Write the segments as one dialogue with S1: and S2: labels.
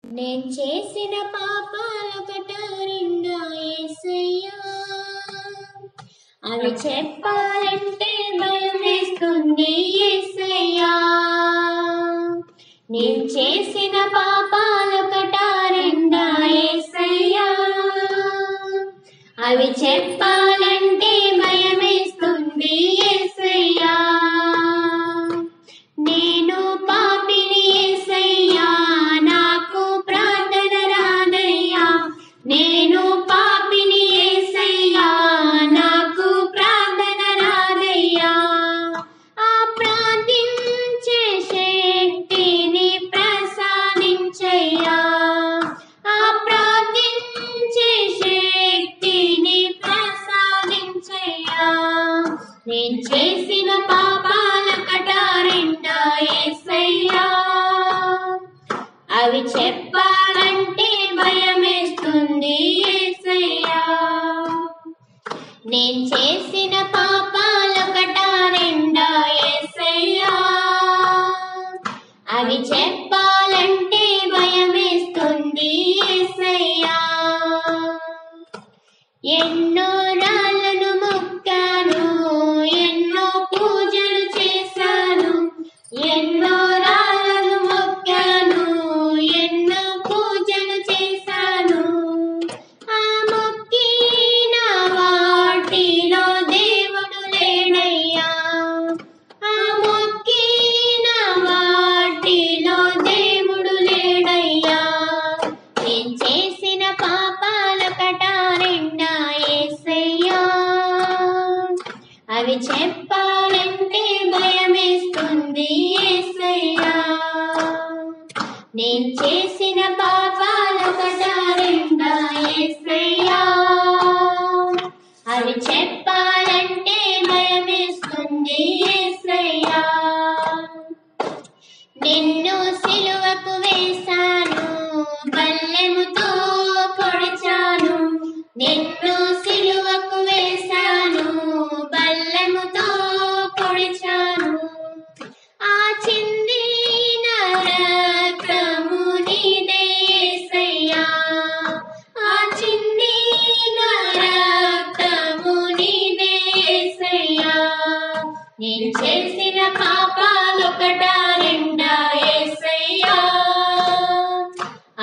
S1: నేను చేసిన పాపాలొకట రెండా యేసయ్యా, అవి చెప్పాలంటే భయం వేస్తుంది యేసయ్యా. నేను చేసిన పాపాలొకట రెండా యేసయ్యా, అవి చెప్పాలంటే భయం వేస్తుంది యేసయ్యా. నేను పాపిని యేసయ్యా, నాకు ప్రార్థన రాదయ్యా. నేను పాపిని యేసయ్యా, నాకు ప్రార్థన రాదయ్యా. ఆ ప్రార్థించే శక్తిని ప్రసాదించయ్యా, ఆ ప్రార్థించే శక్తిని ప్రసాదించయ్యా. నేను చేసిన పాపాలొకట రెండా యేసయ్యా, అవి చెప్పాలంటే భయమేస్తుంది యేసయ్యా. నేను చేసిన పాపాలొకట రెండా యేసయ్యా, అవి చెప్పాలంటే భయమేస్తుంది యేసయ్యా. ఎన్నో రాళ్ళను మొక్కాను, ఎన్నో పూజలు చేశాను. ఎన్నో రాళ్ళను మొక్కాను, ఎన్నో పూజలు చేశాను. ఆ మొక్కిన వాటిలో దేవుడు లేడయ్యా, ఆ మొక్కిన వాటిలో దేవుడు లేడయ్యా. నేను చేసిన పాపాలొకట రెండా యేసయ్యా, అవి చెప్పాలంటే భయమేస్తుంది యేసయ్యా. నేను చేసిన పాపాలొకట రెండా యేసయ్యా, అవి చెప్పాలంటే భయమేస్తుంది యేసయ్యా. నిన్ను సిలువకు వేశాను, బల్లెముతో పొడిచాను. నిన్ను సిలువకు వేశాను, బల్లెముతో పొడిచాను. ఆ చిందిన రక్తము నీదే యేసయ్యా, ఆ చిందిన రక్తము నీదే యేసయ్యా. నేను చేసిన పాపాలొకట రెండా యేసయ్యా,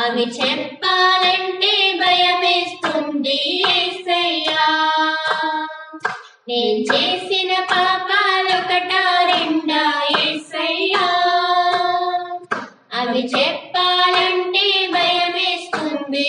S1: అవి చెప్పాలంటే భయమేస్తుంది యేసయ్యా. నేను చేసిన పాపాలొకట రెండా యేసయ్యా, అవి చెప్పాలంటే భయమేస్తుంది.